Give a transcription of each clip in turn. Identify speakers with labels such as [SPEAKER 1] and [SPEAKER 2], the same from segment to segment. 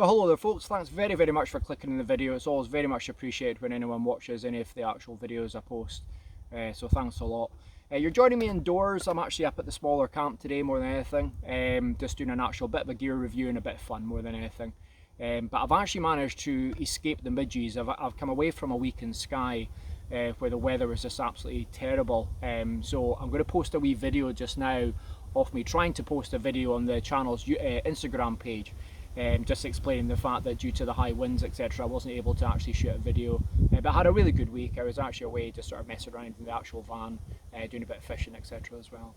[SPEAKER 1] Well, hello there folks, thanks very much for clicking in the video. It's always very much appreciated when anyone watches any of the actual videos I post, so thanks a lot. You're joining me indoors. I'm actually up at the smaller camp today more than anything, just doing an actual bit of a gear review and a bit of fun more than anything. But I've actually managed to escape the midges. I've come away from a week in Skye where the weather was just absolutely terrible, so I'm going to post a wee video just now of me trying to post a video on the channel's Instagram page. Just explaining the fact that due to the high winds etc I wasn't able to actually shoot a video, but I had a really good week. I was actually away just sort of messing around in the actual van, doing a bit of fishing etc as well.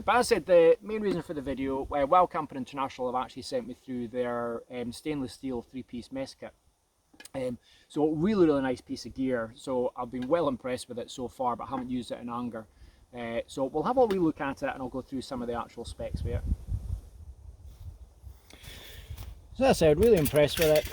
[SPEAKER 1] But as I said, the main reason for the video, Wild Camper International have actually sent me through their stainless steel 3-piece mess kit. So really nice piece of gear, so I've been well impressed with it so far, but I haven't used it in anger. So we'll have a wee look at it and I'll go through some of the actual specs with it. So as I said, really impressed with it.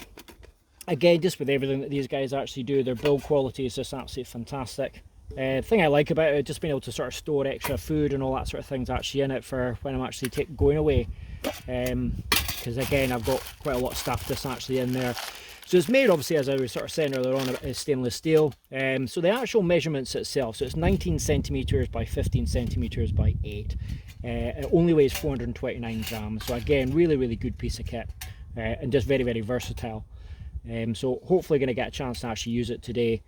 [SPEAKER 1] Again, just with everything that these guys actually do, their build quality is just absolutely fantastic. The thing I like about it, just being able to sort of store extra food and all that sort of things actually in it for when I'm actually going away. Because again, I've got quite a lot of stuff just actually in there. So it's made, obviously, as I was sort of saying earlier on, is stainless steel. So the actual measurements itself, so it's 19 centimeters by 15 centimeters by 8. It only weighs 429 grams. So again, really good piece of kit, and just very versatile. So hopefully going to get a chance to actually use it today.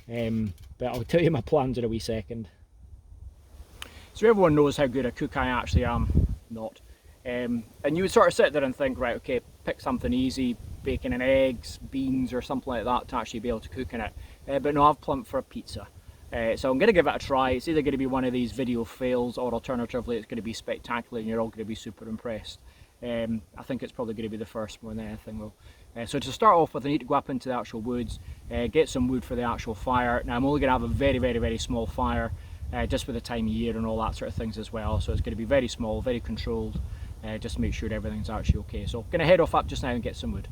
[SPEAKER 1] But I'll tell you my plans in a wee second. So everyone knows how good a cook I actually am. Not. And you would sort of sit there and think, right, okay, pick something easy, bacon and eggs, beans or something like that to actually be able to cook in it. But no, I've plumped for a pizza. So I'm going to give it a try. It's either going to be one of these video fails, or alternatively it's going to be spectacular and you're all going to be super impressed. I think it's probably going to be the first more than anything though. So to start off with, I need to go up into the actual woods, get some wood for the actual fire. Now I'm only going to have a very small fire, just with the time of year and all that sort of things as well. So it's going to be very small, very controlled, just to make sure everything's actually okay. So I'm going to head off up just now and get some wood.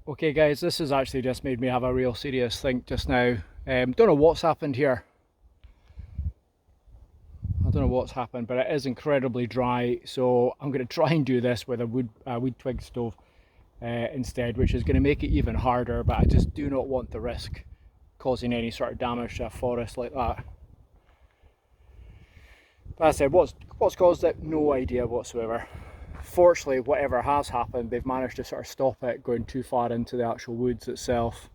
[SPEAKER 1] Okay guys, this has actually just made me have a real serious think just now. Don't know what's happened here. I don't know what's happened, but it is incredibly dry, so I'm going to try and do this with a wood twig stove instead, which is going to make it even harder, but I just do not want the risk causing any sort of damage to a forest like that. But as I said, what's caused it? No idea whatsoever. Fortunately, whatever has happened, they've managed to sort of stop it going too far into the actual woods itself.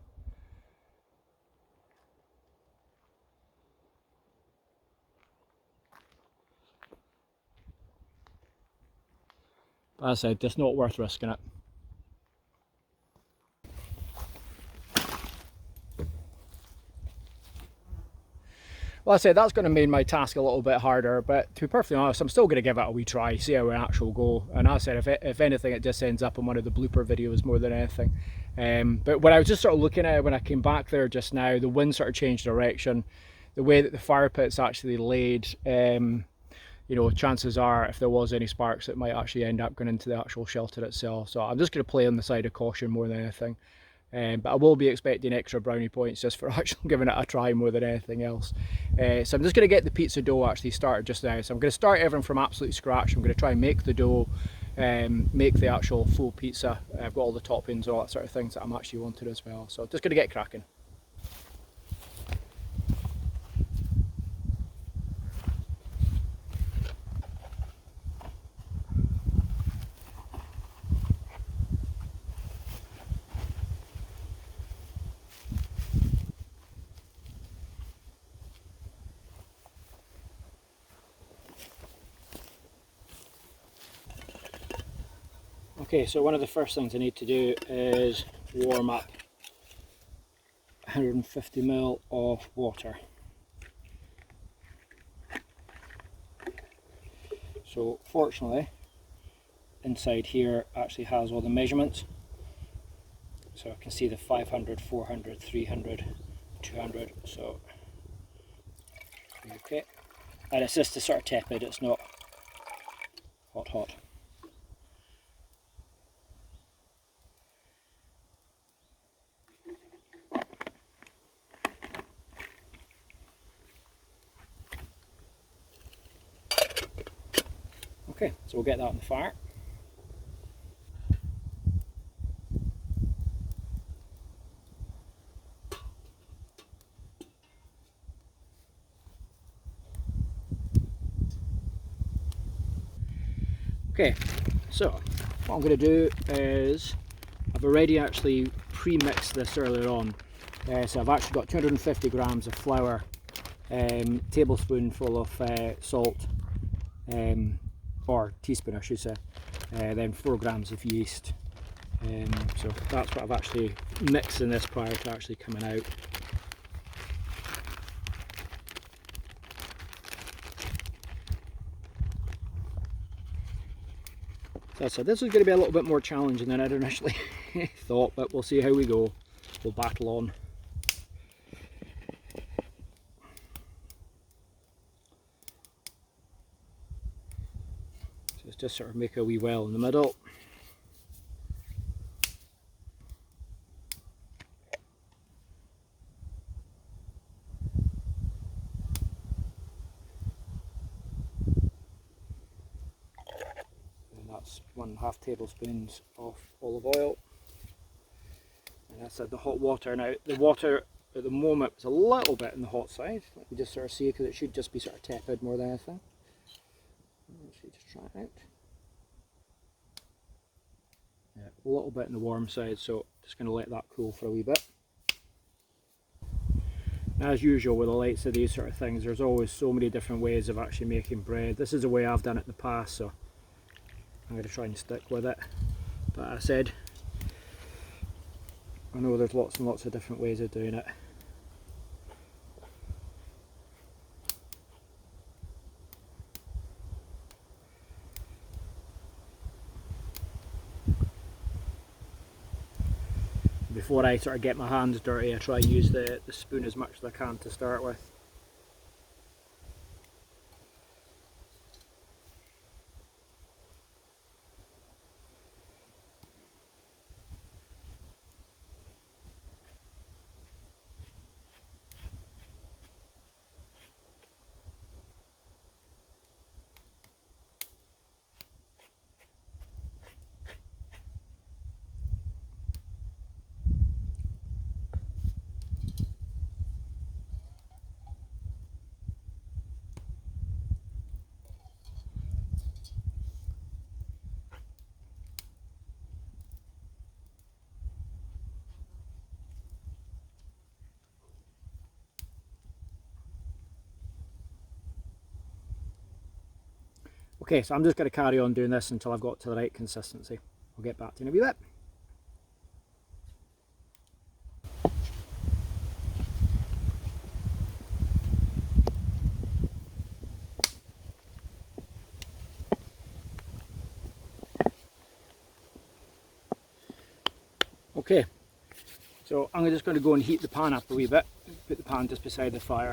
[SPEAKER 1] But as I said, just not worth risking it. Well, I say that's going to make my task a little bit harder, but to be perfectly honest, I'm still going to give it a wee try, see how it actually go. And as I said, if anything, it just ends up in one of the blooper videos more than anything. But when I was just sort of looking at it, when I came back there just now, the wind sort of changed direction. The way that the fire pit's actually laid, you know, chances are if there was any sparks, it might actually end up going into the actual shelter itself. So I'm just going to play on the side of caution more than anything. But I will be expecting extra brownie points just for actually giving it a try more than anything else. So I'm just going to get the pizza dough actually started just now. So I'm going to start everything from absolute scratch. I'm going to try and make the dough, make the actual full pizza. I've got all the toppings, all that sort of things that I'm actually wanted as well. So just going to get cracking. Okay, so one of the first things I need to do is warm up 150 ml of water. So fortunately, inside here actually has all the measurements. So I can see the 500, 400, 300, 200, so okay. And it's just a sort of tepid, it's not hot. Okay, so we'll get that on the fire. Okay, so what I'm going to do is I've already actually pre-mixed this earlier on. So I've actually got 250 grams of flour, tablespoonful of salt, or teaspoon I should say, then 4 grams of yeast. So that's what I've actually mixed in this prior to actually coming out. So this is going to be a little bit more challenging than I'd initially thought, but we'll see how we go. We'll battle on. So let's just sort of make a wee well in the middle. That's 1.5 tablespoons of olive oil, and that's the hot water. Now the water at the moment is a little bit on the hot side. Let me just sort of see, because it should just be sort of tepid more than anything. Let's just try it out. Yeah, a little bit on the warm side, so just going to let that cool for a wee bit. Now, as usual with the likes of these sort of things, there's always so many different ways of actually making bread. This is the way I've done it in the past, so I'm going to try and stick with it. But as I said, I know there's lots and lots of different ways of doing it. Before I sort of get my hands dirty, I try and use the spoon as much as I can to start with. Okay, so I'm just going to carry on doing this until I've got to the right consistency. I'll get back to you in a wee bit. Okay, so I'm just going to go and heat the pan up a wee bit. Put the pan just beside the fire.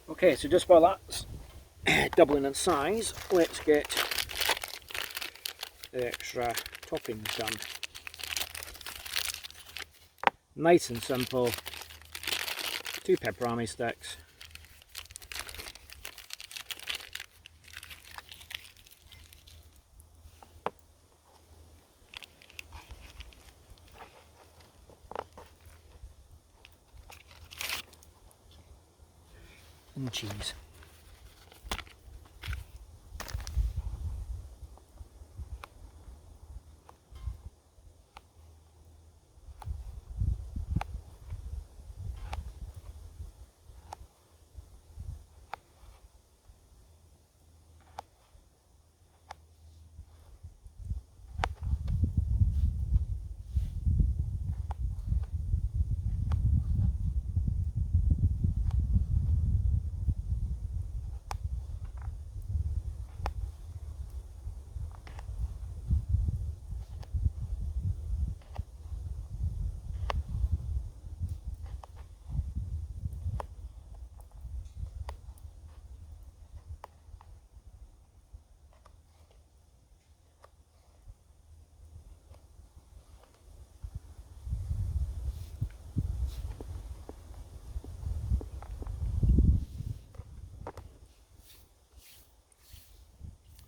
[SPEAKER 1] Okay, so just while that's doubling in size, let's get the extra toppings done. Nice and simple. 2 pepperami sticks. And cheese.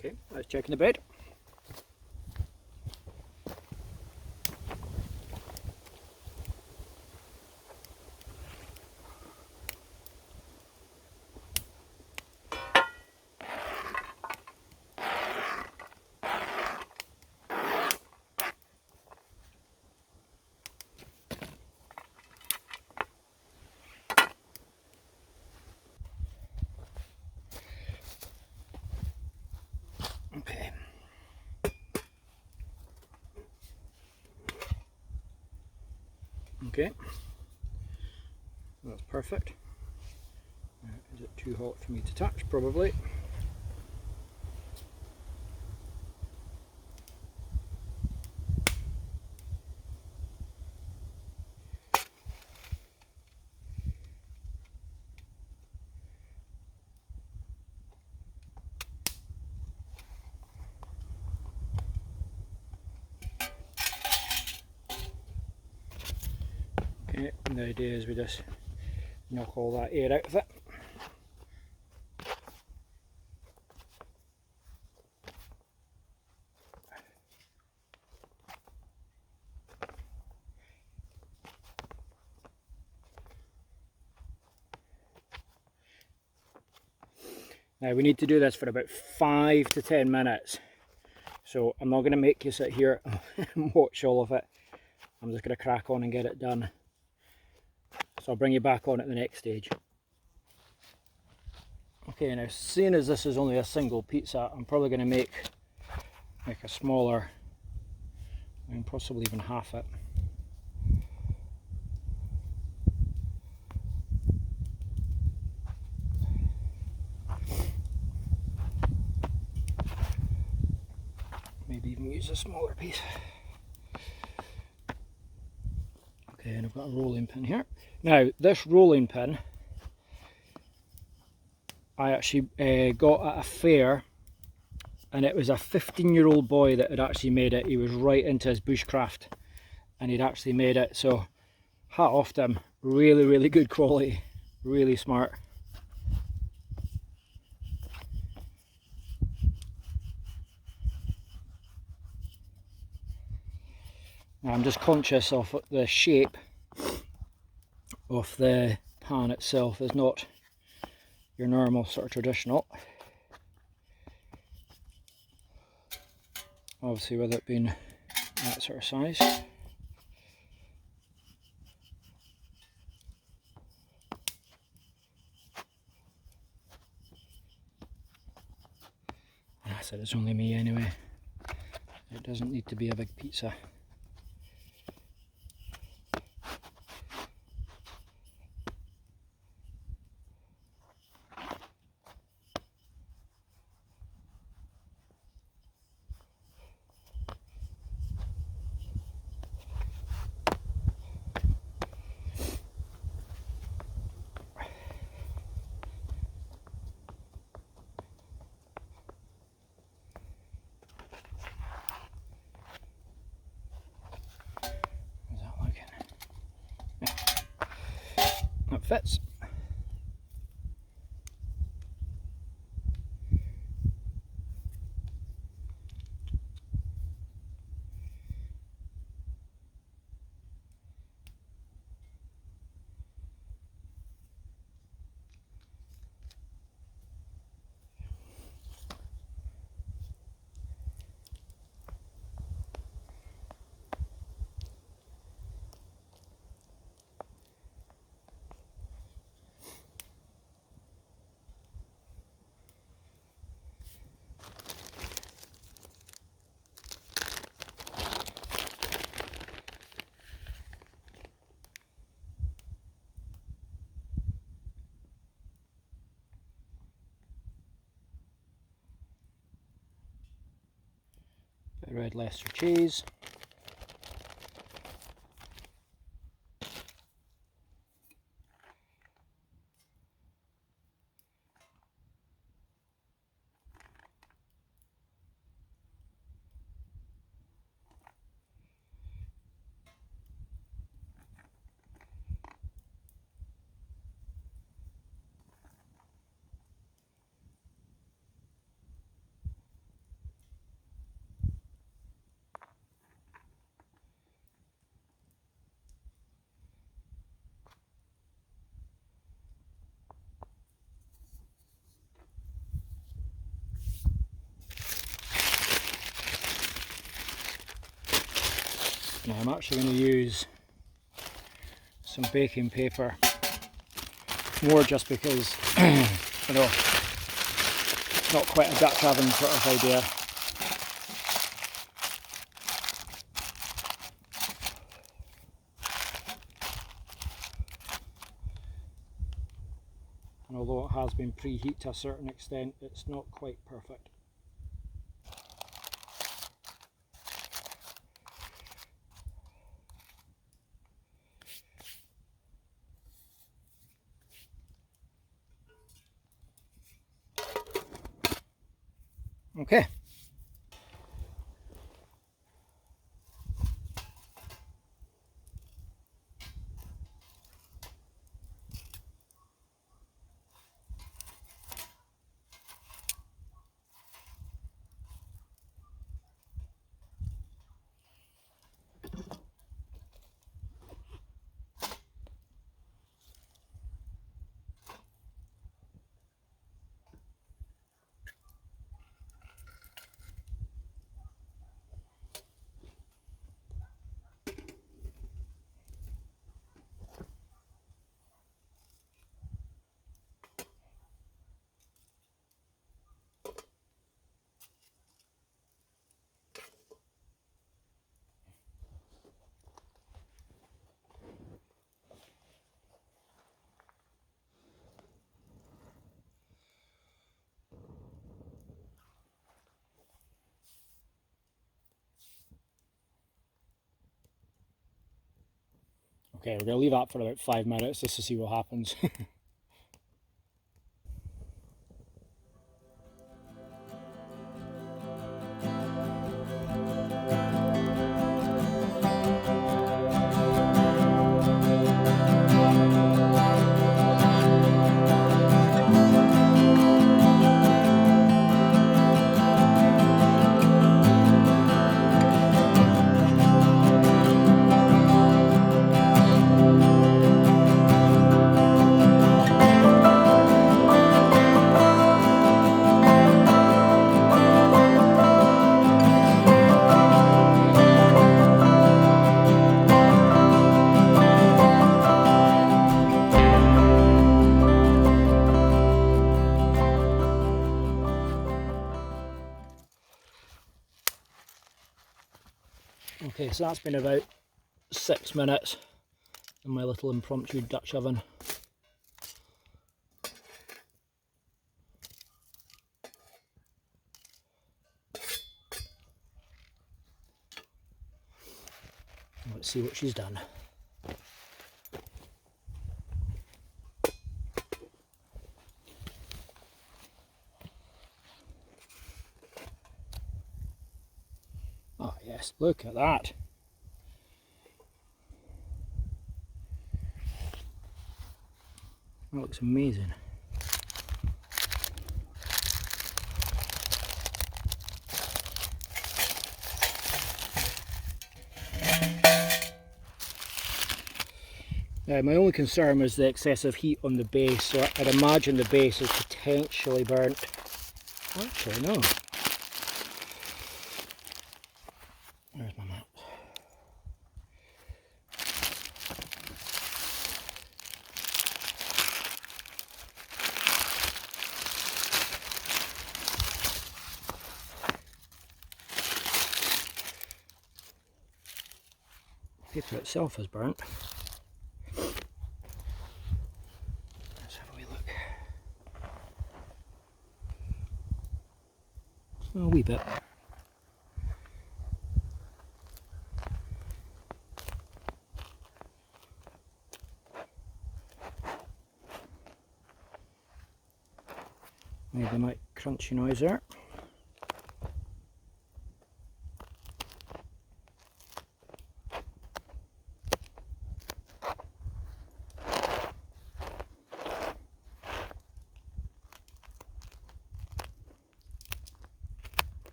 [SPEAKER 1] Okay, let's check in the bed. Okay. Okay. That's perfect. Is it too hot for me to touch? Probably. Okay, and the idea is we just knock all that air out of it. Now we need to do this for about 5 to 10 minutes. So I'm not going to make you sit here and watch all of it. I'm just going to crack on and get it done. So I'll bring you back on at the next stage. Okay, now seeing as this is only a single pizza, I'm probably going to make a smaller, and possibly even half it. Maybe even use a smaller piece. Okay, and I've got a rolling pin here. Now this rolling pin I actually got at a fair, and it was a 15-year-old boy that had actually made it. He was right into his bushcraft and he'd actually made it, so hat off to him. Really, really good quality, really smart. Now I'm just conscious of the shape of the pan itself is not your normal sort of traditional. Obviously with it being that sort of size. I said it's only me anyway. It doesn't need to be a big pizza. That fits. Bit of red Leicester cheese. Now I'm actually going to use some baking paper, more just because, you know, it's not quite a Dutch oven sort of idea. And although it has been preheated to a certain extent, it's not quite perfect. Okay. Okay, we're going to leave that for about 5 minutes just to see what happens. Okay, so that's been about 6 minutes in my little impromptu Dutch oven. Let's see what she's done. Oh yes, look at that. That looks amazing. My only concern was the excessive heat on the base, so I'd imagine the base is potentially burnt. Actually, no. Where's my map? The paper itself is burnt. Let's have a wee look. A wee bit. Maybe a might crunchy noise there.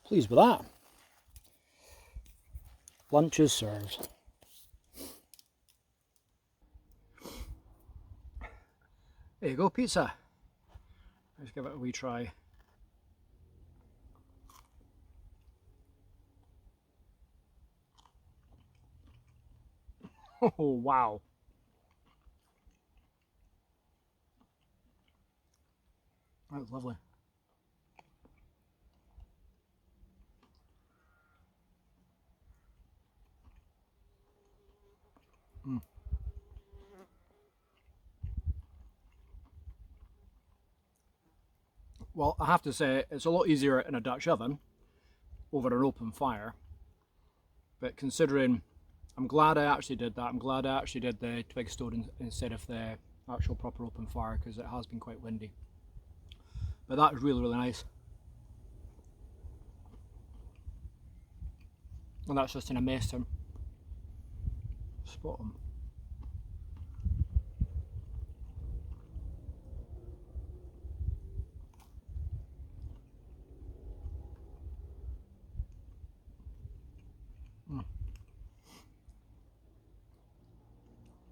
[SPEAKER 1] Pleased with that. Lunch is served. There you go, pizza. Let's give it a wee try. Oh wow. That's lovely. Well, I have to say, it's a lot easier in a Dutch oven over an open fire. But considering, I'm glad I actually did that. I'm glad I actually did the twig stove instead of the actual proper open fire, because it has been quite windy. But that was really, really nice. And that's just in a mess tin. Spot on.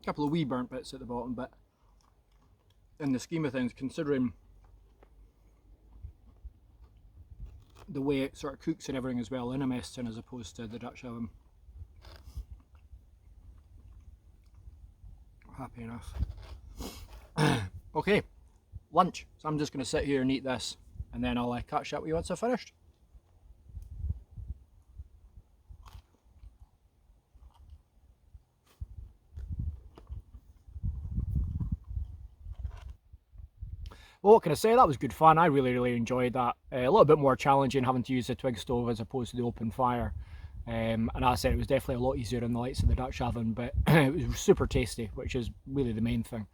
[SPEAKER 1] Couple of wee burnt bits at the bottom, but in the scheme of things, considering the way it sort of cooks and everything as well in a mess tin as opposed to the Dutch oven, happy enough. Okay, lunch. So I'm just going to sit here and eat this, and then I'll catch up with you once I've finished. Well, what can I say? That was good fun. I really, really enjoyed that. A little bit more challenging having to use the twig stove as opposed to the open fire. And as I said, it was definitely a lot easier in the likes of the Dutch oven, but it was super tasty, which is really the main thing.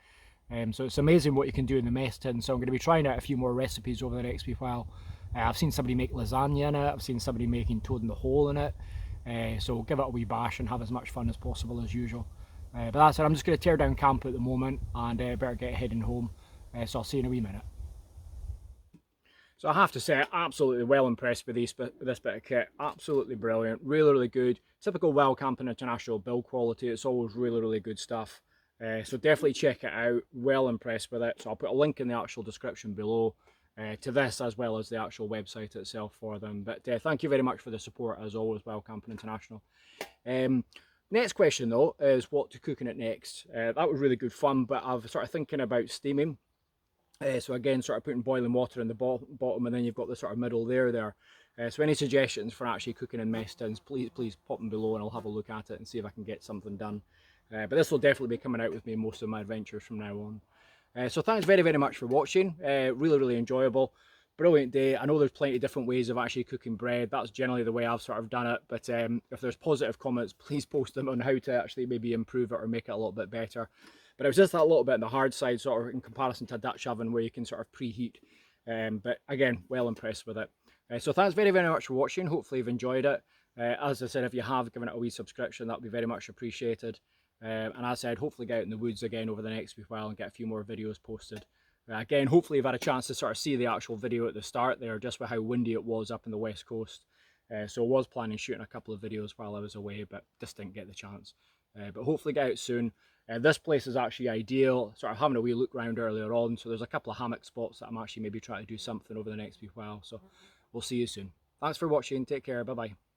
[SPEAKER 1] So it's amazing what you can do in the mess tin. So I'm going to be trying out a few more recipes over the next wee while. I've seen somebody make lasagna in it. I've seen somebody making toad in the hole in it. So we'll give it a wee bash and have as much fun as possible as usual. But that's it. I'm just going to tear down camp at the moment and better get heading home. So I'll see you in a wee minute. So I have to say, absolutely well impressed with this bit of kit. Absolutely brilliant, really, really good. Typical Wild Camping International build quality. It's always really, really good stuff. So definitely check it out. Well impressed with it. So I'll put a link in the actual description below to this, as well as the actual website itself for them. But thank you very much for the support, as always, Wild Camping International. Next question though is what to cook in it next. That was really good fun, but I was sort of thinking about steaming. So again, sort of putting boiling water in the bottom, and then you've got the sort of middle there. So any suggestions for actually cooking in mess tins, please pop them below and I'll have a look at it and see if I can get something done. But this will definitely be coming out with me in most of my adventures from now on. So thanks very much for watching. Really enjoyable. Brilliant day. I know there's plenty of different ways of actually cooking bread. That's generally the way I've sort of done it. But if there's positive comments, please post them on how to actually maybe improve it or make it a little bit better. But it was just that little bit on the hard side, sort of in comparison to a Dutch oven where you can sort of preheat. But again, well impressed with it. So thanks very much for watching. Hopefully you've enjoyed it. As I said, if you have given it a wee subscription, that would be very much appreciated. And as I said, hopefully get out in the woods again over the next wee while and get a few more videos posted. Again, hopefully you've had a chance to sort of see the actual video at the start there, just with how windy it was up in the west coast. So I was planning shooting a couple of videos while I was away, but just didn't get the chance. But hopefully get out soon. This place is actually ideal, sort of having a wee look round earlier on, so there's a couple of hammock spots that I'm actually maybe trying to do something over the next wee while, so we'll see you soon. Thanks for watching, take care, bye bye.